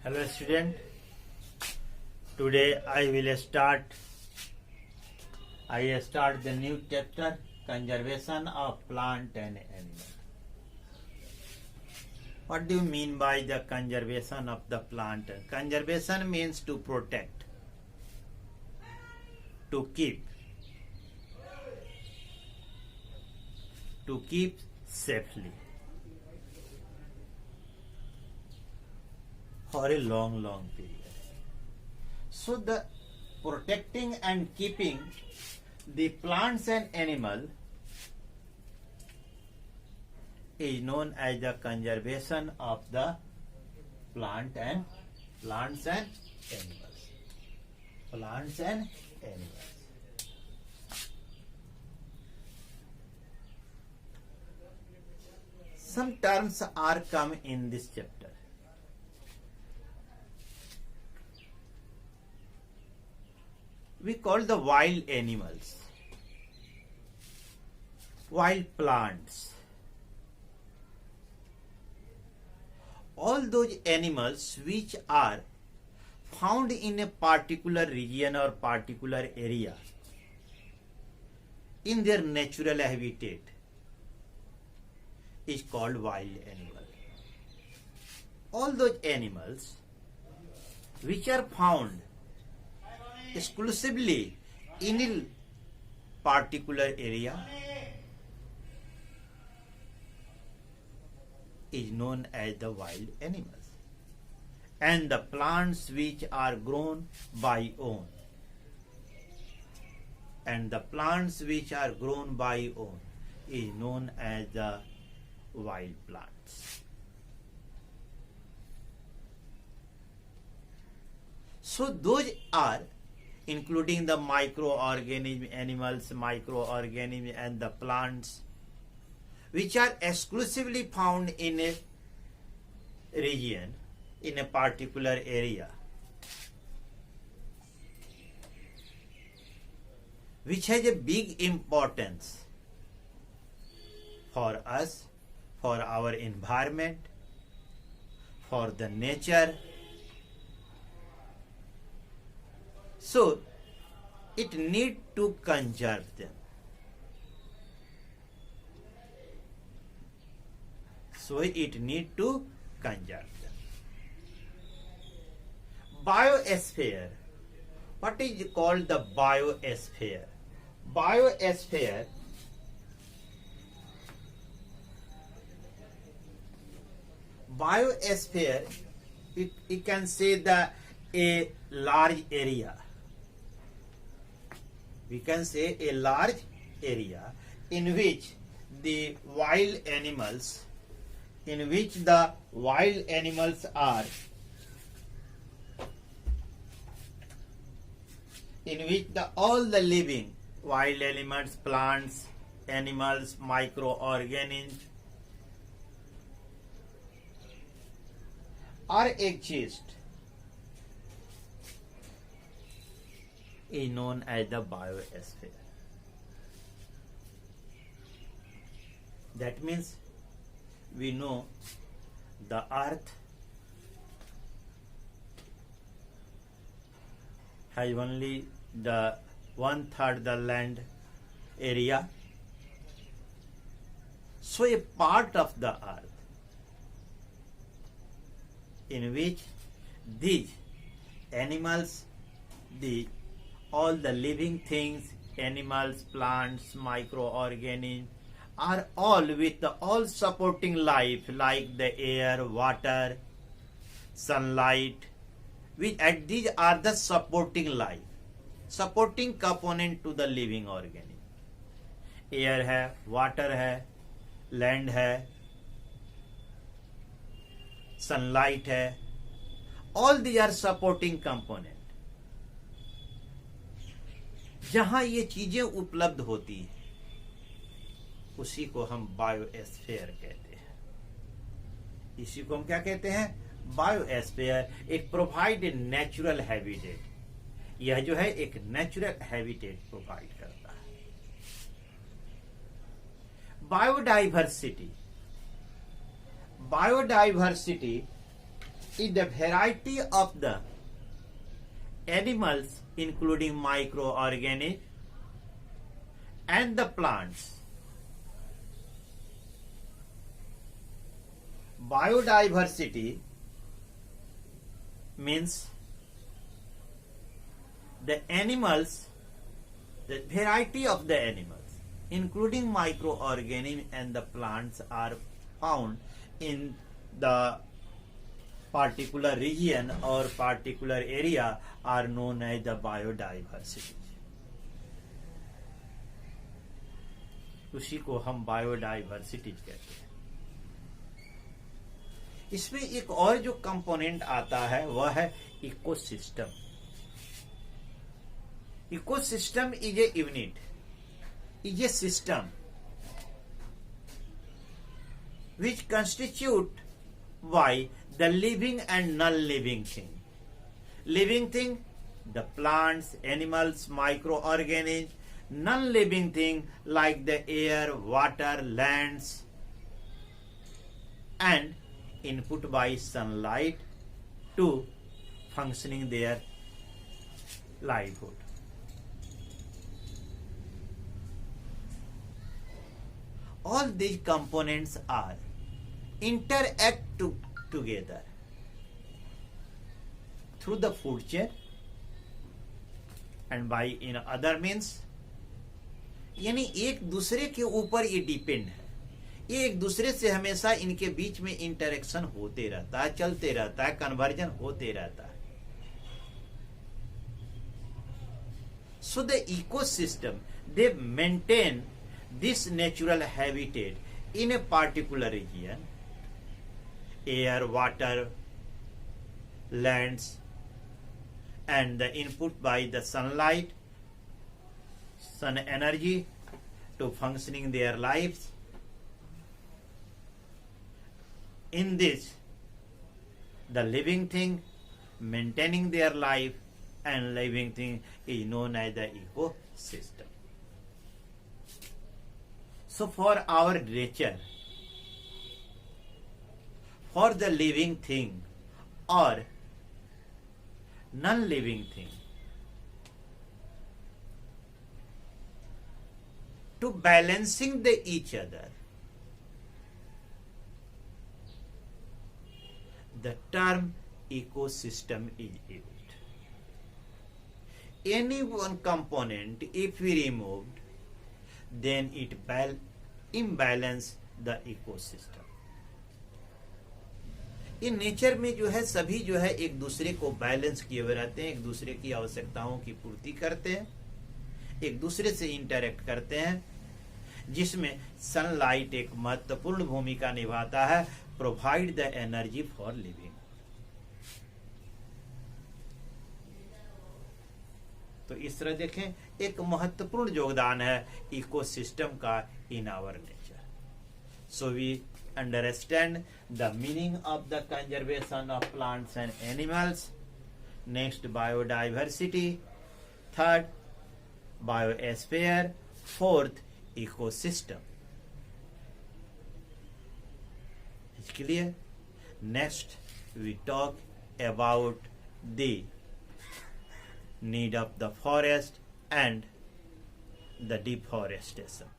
Hello student, today I start the new chapter, conservation of plant and animal. What do you mean by the conservation of the plant? Conservation means to protect, to keep safely for a long period. So the protecting and keeping the plants and animal is known as the conservation of the plants and animals. Some terms are come in this chapter. We call the wild animals, wild plants. All those animals which are found in a particular region or particular area in their natural habitat is called wild animal. All those animals which are found exclusively in a particular area is known as the wild animals, and the plants which are grown by own is known as the wild plants. So those are including the microorganism animals, microorganism and the plants which are exclusively found in a region, in a particular area, which has a big importance for us, for our environment, for the nature. So it need to conserve them. Biosphere. What is called the biosphere? Biosphere you can say a large area. We can say a large area in which the wild animals are, all the living wild elements, plants, animals, microorganisms are exist is known as the biosphere. That means we know the earth has only the 1/3 the land area. So a part of the earth in which these animals, all the living things, animals, plants, microorganisms are all with all supporting life like the air, water, sunlight, and these are the supporting life, supporting component to the living organism. Air है, water है, land है, sunlight है, all these are supporting component. जहां ये चीजें उपलब्ध होती हैं उसी को हम बायोस्फीयर कहते हैं. इसी को हम क्या कहते हैं? Biosphere. It provide a natural habitat. यह जो है एक नेचुरल हैबिटेट प्रोवाइड करता है. Biodiversity. Biodiversity is the variety of the animals, including microorganisms, and the plants. Biodiversity means the animals, the variety of the animals, including microorganisms and the plants, are found in the particular region or particular area are known as the biodiversity. उसी को हम biodiversity कहते हैं. इसमें एक और जो component आता है वह है ecosystem. Ecosystem is a unit, is a system which constitute by the living and non-living thing. Living thing, the plants, animals, microorganisms. Non-living thing like the air, water, lands, and input by sunlight to functioning their livelihood. All these components are interact together through the food chain and by in other means. यानी एक दूसरे के ऊपर ये depend है, ये एक दूसरे से हमेशा इनके बीच में इंटरेक्शन होते रहता है, चलते रहता है, कन्वर्जन होते रहता है. So the ecosystem, they maintain this natural habitat in a particular region, air, water, lands, and the input by the sunlight, sun energy to functioning their lives. In this, the living thing maintaining their life and living thing is known as the ecosystem. So for our nature, for the living thing or non-living thing, to balancing each other, the term ecosystem is used. Any one component, if we removed, then it imbalance the ecosystem. In nature में जो है सभी जो है एक दूसरे को balance किए हुए रहते हैं, एक दूसरे की आवश्यकताओं की पूर्ति करते हैं, एक दूसरे से इंटरेक्ट करते हैं, जिसमें सनलाइट एक महत्वपूर्ण भूमिका निभाता है, provide the energy for living. तो इस तरह देखें एक महत्वपूर्ण योगदान है इकोसिस्टम का in our nature. So we understand the meaning of the conservation of plants and animals. Next, biodiversity. Third, biosphere. Fourth, ecosystem. Is clear? Next, we talk about the need of the forest and the deforestation.